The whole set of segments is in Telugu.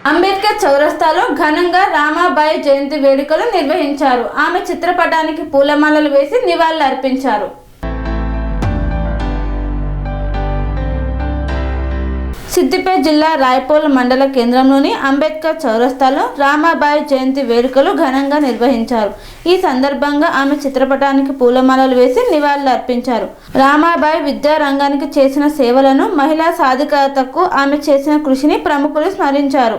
అంబేద్కర్ చౌరస్తాలో ఘనంగా రామాబాయి జయంతి వేడుకలు నిర్వహించారు. ఆమె చిత్రపటానికి పూలమాలలు వేసి నివాళులర్పించారు. సిద్దిపేట జిల్లా రాయపోల్ మండల కేంద్రంలోని అంబేద్కర్ చౌరస్తాలో రామాబాయి జయంతి వేడుకలు ఘనంగా నిర్వహించారు. ఈ సందర్భంగా ఆమె చిత్రపటానికి పూలమాలలు వేసి నివాళులర్పించారు. రామాబాయి విద్యారంగానికి చేసిన సేవలను, మహిళా సాధికారతకు ఆమె చేసిన కృషిని ప్రముఖులు స్మరించారు.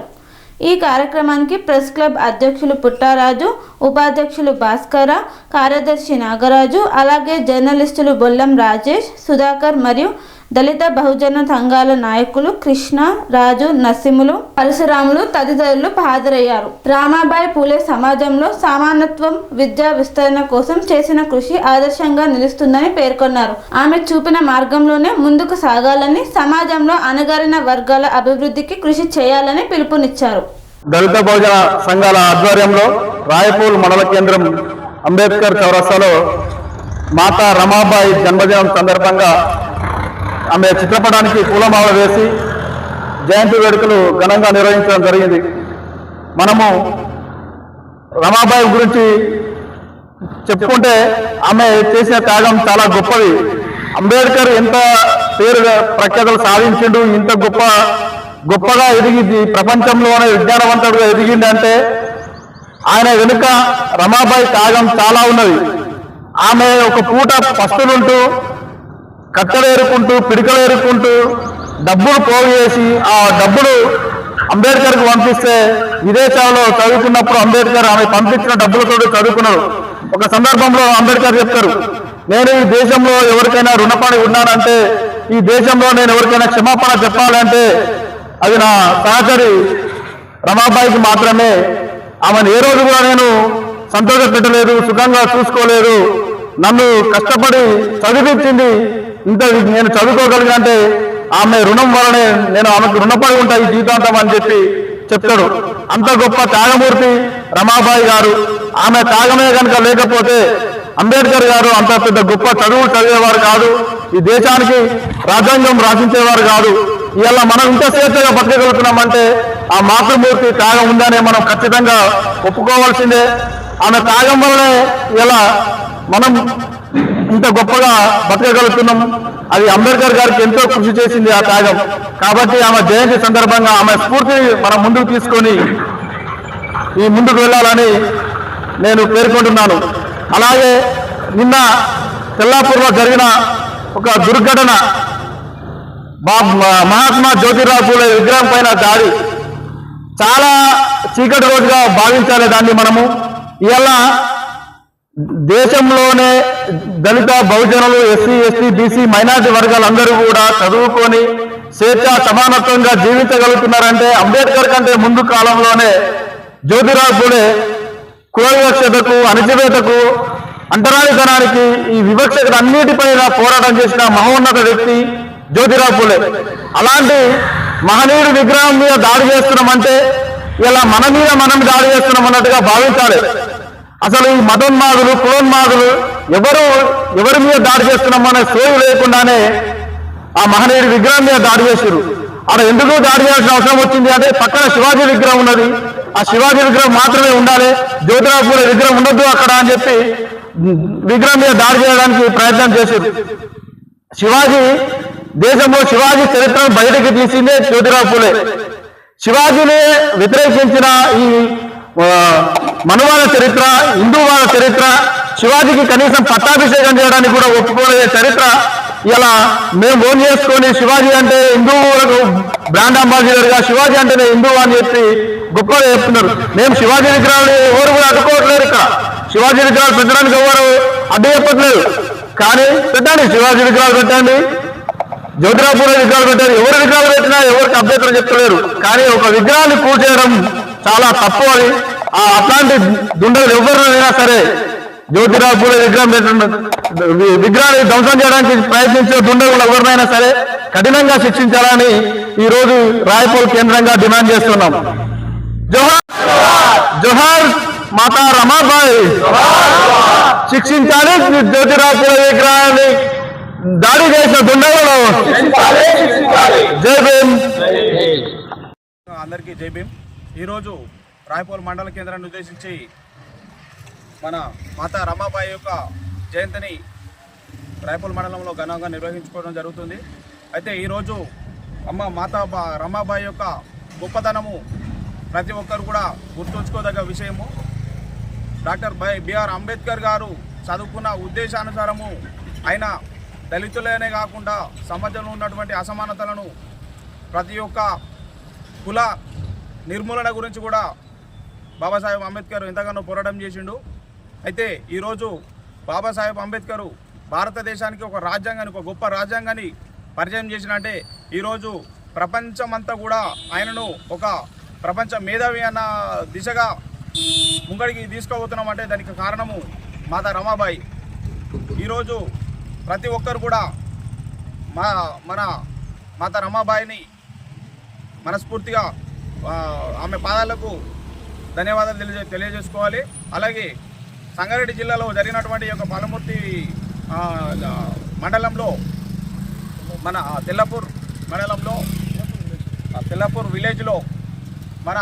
ఈ కార్యక్రమానికి ప్రెస్ క్లబ్ అధ్యక్షులు పుట్టారాజు, ఉపాధ్యక్షులు భాస్కర, కార్యదర్శి నాగరాజు, అలాగే జర్నలిస్టులు బొల్లం రాజేష్, సుధాకర్ మరియు దళిత బహుజన సంఘాల నాయకులు కృష్ణ, రాజు, నరసింహులు, పరశురాములు తదితరులు హాజరయ్యారు. రామాబాయి పూలే సమాజంలో సమానత్వం, విద్యా విస్తరణ కోసం చేసిన కృషి ఆదర్శంగా నిలుస్తుందని పేర్కొన్నారు. ఆమె చూపిన మార్గంలోనే ముందుకు సాగాలని, సమాజంలో అణగారిన వర్గాల అభివృద్ధికి కృషి చేయాలని పిలుపునిచ్చారు. దళిత బహుజన సంఘాల ఆధ్వర్యంలో రాయపూల్ మండల కేంద్రం అంబేద్కర్ చౌరస్తాలో మాతా రమాబాయి జన్మదినం సందర్భంగా ఆమె చిత్రపటానికి పూలమాల వేసి జయంతి వేడుకలు ఘనంగా నిర్వహించడం జరిగింది. మనము రమాబాయి గురించి చెప్పుకుంటే ఆమె చేసిన త్యాగం చాలా గొప్పది. అంబేద్కర్ ఎంత పేరు ప్రఖ్యాతలు సాధించిండు, ఇంత గొప్పగా ఎదిగింది, ప్రపంచంలోనే విజ్ఞానవంతుడుగా ఎదిగింది అంటే ఆయన వెనుక రమాబాయి త్యాగం చాలా ఉన్నది. ఆమె ఒక పూట పస్తులుంటూ, కట్టలు ఏరుకుంటూ, పిడికలు ఏరుకుంటూ డబ్బులు పోగు చేసి ఆ డబ్బులు అంబేద్కర్కి పంపిస్తే విదేశాల్లో చదువుకున్నప్పుడు అంబేద్కర్ ఆమె పంపించిన డబ్బులతో చదువుకున్నారు. ఒక సందర్భంలో అంబేద్కర్ చెప్తారు, నేను ఈ దేశంలో ఎవరికైనా రుణపడి ఉన్నానంటే, ఈ దేశంలో నేను ఎవరికైనా క్షమాపణ చెప్పాలంటే అది నా సహచరి రమాబాయికి మాత్రమే. ఆమెను ఏ రోజు కూడా నేను సంతోష పెట్టలేదు, సుఖంగా చూసుకోలేదు. నన్ను కష్టపడి చదివించింది, ఇంత నేను చదువుకోగలిగినంటే ఆమె రుణం వలనే నేను ఆమెకు రుణపడి ఉంటా ఈ జీవితాంతం అని చెప్పి చెప్తాడు. అంత గొప్ప త్యాగమూర్తి రమాబాయి గారు. ఆమె త్యాగమే కనుక లేకపోతే అంబేద్కర్ గారు అంత పెద్ద గొప్ప చదువులు చదివేవారు కాదు, ఈ దేశానికి రాజ్యాంగం రాసించేవారు కాదు. ఇలా మనం ఇంత స్వేచ్ఛగా బతకగలుగుతున్నామంటే ఆ మాతృమూర్తి త్యాగం ఉందనే మనం ఖచ్చితంగా ఒప్పుకోవాల్సిందే. ఆమె త్యాగం వల్లనే ఇలా మనం ఇంత గొప్పగా బతకగలుగుతున్నాం. అది అంబేద్కర్ గారికి ఎంతో కృషి చేసింది ఆ త్యాగం. కాబట్టి ఆమె జయంతి సందర్భంగా ఆమె స్ఫూర్తిని మనం ముందుకు తీసుకొని ఈ ముందుకు వెళ్ళాలని నేను పేర్కొంటున్నాను. అలాగే నిన్న తెల్లాపూర్లో జరిగిన ఒక దుర్ఘటన, మహాత్మా జ్యోతిరావు పూలే విగ్రహం పైన దాడి చాలా చీకటి రోజుగా భావించాలి దాన్ని మనము. ఇలా దేశంలోనే దళిత బహుజనులు, ఎస్సీ, ఎస్టీ, బీసీ, మైనారిటీ వర్గాలందరూ కూడా చదువుకొని స్వేచ్ఛ సమానత్వంగా జీవించగలుగుతున్నారంటే అంబేద్కర్ కంటే ముందు కాలంలోనే జ్యోతిరావు పూలే కుల వివక్షతకు, అణచివేతకు, అంటరానితనానికి, ఈ వివక్షకు అన్నిటిపైన పోరాటం చేసిన మహోన్నత వ్యక్తి జ్యోతిరావు పూలే. అలాంటి మహనీయుడి విగ్రహం మీద దాడి చేస్తున్నామంటే ఇలా మన మీద మనం దాడి చేస్తున్నాం అన్నట్టుగా భావించాలి. అసలు ఈ మతోన్మాదులు, కులోన్మాదులు ఎవరి మీద దాడి చేస్తున్నామనే సోయి లేకుండానే ఆ మహనీయుడి విగ్రహం మీద దాడి చేశారు. అక్కడ ఎందుకు దాడి చేయాల్సిన అవసరం వచ్చింది అంటే పక్కన శివాజీ విగ్రహం ఉన్నది, ఆ శివాజీ విగ్రహం మాత్రమే ఉండాలి, జ్యోతిరావు పూలే విగ్రహం ఉండొద్దు అక్కడ అని చెప్పి విగ్రహం మీద దాడి చేయడానికి ప్రయత్నం చేశారు. దేశంలో శివాజీ చరిత్రను బయటకు తీసిందే జ్యోతిరావు పూలే. శివాజీని వ్యతిరేకించిన ఈ మనువాద చరిత్ర, హిందూవాద చరిత్ర, శివాజీకి కనీసం పట్టాభిషేకం చేయడానికి కూడా ఒప్పుకోలే చరిత్ర ఇలా మేము ఓన్ చేసుకొని శివాజీ అంటే హిందువులకు బ్రాండ్ అంబాసిడర్గా, శివాజీ అంటేనే హిందువు అని చెప్పి గొప్పగా చెప్తున్నారు. మేము శివాజీ విగ్రహాలు ఎవరు కూడా అడ్డుకోవట్లేదు. ఇక్కడ శివాజీ విగ్రహాలు పెట్టడానికి ఎవరు అడ్డు చెప్పట్లేదు. కానీ పెట్టండి, శివాజీ విగ్రహాలు పెట్టండి, జ్యోతిరావు పూలే విగ్రహాలు పెట్టారు, ఎవరు విగ్రహాలు పెట్టినా ఎవరికి అభ్యంతరం చెప్తలేరు. కానీ ఒక విగ్రహాన్ని కూల్చేయడం చాలా తప్పు. అని అట్లాంటి దుండలు ఎవరినైనా సరే జ్యోతిరావు పూలే విగ్రహాన్ని ధ్వంసం చేయడానికి ప్రయత్నించే దుండగులు ఎవరినైనా సరే కఠినంగా శిక్షించాలని ఈ రోజు రాయపూల్ కేంద్రంగా డిమాండ్ చేస్తున్నాం. జోహార్ జోహార్ మాతా రమాబాయి, శిక్షించాలి జ్యోతిరావు పూలే విగ్రహాన్ని దాడి చేసిన దుండగులు. జై భీమ్. అందరికీ జై భీమ్. ఈరోజు రాయపూల్ మండల కేంద్రాన్ని ఉద్దేశించి మన మాతా రమాబాయి యొక్క జయంతిని రాయపూల్ మండలంలో ఘనంగా నిర్వహించుకోవడం జరుగుతుంది. అయితే ఈరోజు అమ్మ మాతా రమాబాయి యొక్క గొప్పతనము ప్రతి ఒక్కరు కూడా గుర్తుంచుకోదగ్గ విషయము. డాక్టర్ బిఆర్ అంబేద్కర్ గారు చదువుకున్న ఉద్దేశానుసారము ఆయన దళితులనే కాకుండా సమాజంలో ఉన్నటువంటి అసమానతలను ప్రతి ఒక్క కుల నిర్మూలన గురించి కూడా బాబాసాహెబ్ అంబేద్కర్ ఎంతగానో పోరాటం చేసిండు. అయితే ఈరోజు బాబాసాహెబ్ అంబేద్కర్ భారతదేశానికి ఒక రాజ్యాంగాన్ని, ఒక గొప్ప రాజ్యాంగాన్ని పరిచయం చేసినంటే ఈరోజు ప్రపంచమంతా కూడా ఆయనను ఒక ప్రపంచ మేధావి అన్న దిశగా ముంగడికి తీసుకుపోతున్నామంటే దానికి కారణము మాతా రమాబాయి. ఈరోజు ప్రతి ఒక్కరు కూడా మన మాతా రమాబాయిని మనస్ఫూర్తిగా ఆమె పాదాలకు ధన్యవాదాలు తెలియజేసుకోవాలి. అలాగే సంగారెడ్డి జిల్లాలో జరిగినటువంటి యొక్క పాలమూర్తి మండలంలో మన తెల్లపూర్ మండలంలో తెల్లపూర్ విలేజ్లో మన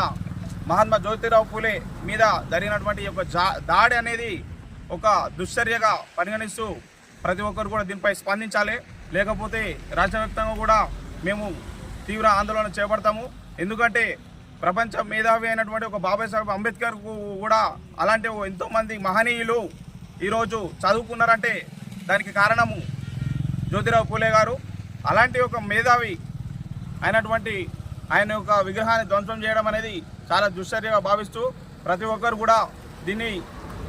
మహాత్మా జ్యోతిరావు పూలే మీద జరిగినటువంటి యొక్క దాడి అనేది ఒక దుశ్చర్యగా పరిగణిస్తూ ప్రతి ఒక్కరు కూడా దీనిపై స్పందించాలి. లేకపోతే రాష్ట్ర వ్యాప్తంగా కూడా మేము తీవ్ర ఆందోళన చేపడతాము. ఎందుకంటే ప్రపంచ మేధావి అయినటువంటి ఒక బాబాసాహెబ్ అంబేద్కర్కు కూడా అలాంటి ఎంతోమంది మహనీయులు ఈరోజు చదువుకున్నారంటే దానికి కారణము జ్యోతిరావు పూలే గారు. అలాంటి ఒక మేధావి అయినటువంటి ఆయన యొక్క విగ్రహాన్ని ధ్వంసం చేయడం అనేది చాలా దుశ్చర్యగా భావిస్తూ ప్రతి ఒక్కరు కూడా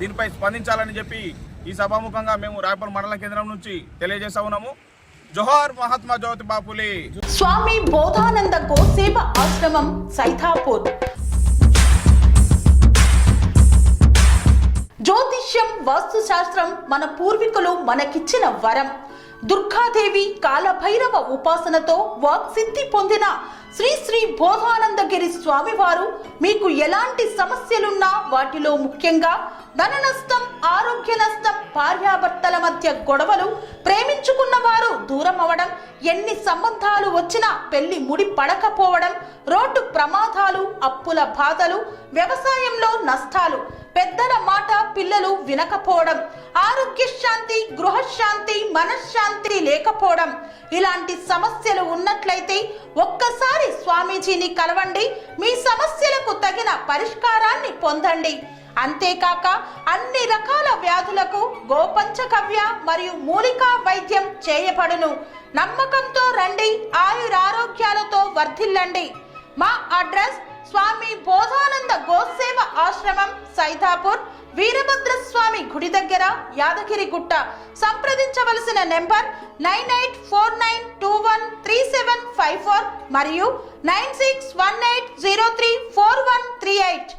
దీనిపై స్పందించాలని చెప్పి ఈ సభాముఖంగా మేము రాయపూల్ మండల కేంద్రం నుంచి తెలియజేస్తా ఉన్నాము. జోహార్ మహాత్మా జ్యోతిబా పూలే. స్వామి బోధానంద గోసేవ ఆశ్రమం సైథాపూర్. జ్యోతిష్యం, వాస్తుశాస్త్రం మన పూర్వీకులు మనకిచ్చిన వరం. దుర్గాదేవి, కాలభైరవ ఉపాసనతో వాక్సిద్ధి పొందిన శ్రీ శ్రీ బోధానందగిరి స్వామివారు మీకు ఎలాంటి సమస్యలున్నా, వాటిలో ముఖ్యంగా ధన నష్టం, ఆరోగ్య నష్టం, భార్యాభర్తల మధ్య గొడవలు, ప్రేమించుకున్న వారు దూరం అవడం, ఎన్ని సంబంధాలు వచ్చినా పెళ్లి ముడి పడకపోవడం, రోడ్డు ప్రమాదాలు, అప్పుల బాధలు, వ్యవసాయంలో నష్టాలు, పెద్దల మాట పిల్లలు వినకపోవడం, ఆరోగ్య శాంతి, గృహశాంతి, మనశ్శాంతి లేకపోవడం, ఇలాంటి సమస్యలు ఉన్నట్లయితే ఒక్కసారి స్వామీజీని కలవండి. మీ సమస్యలకు తగిన పరిష్కారాన్ని పొందండి. అంతేకాక అన్ని రకాల వ్యాధులకు గోపంచకవ్య మరియు మూలికా వైద్యం చేయబడును. నమ్మకంతో రండి, ఆయురారోగ్యాలతో వర్ధిల్లండి. మా అడ్రస్ స్వామి బోధానంద గోసేవ ఆశ్రమం సైథాపూర్, వీరభద్రస్వామి గుడి దగ్గర, యాదగిరిగుట్ట. సంప్రదించవలసిన నెంబర్ 9849213754 మరియు 9618034138.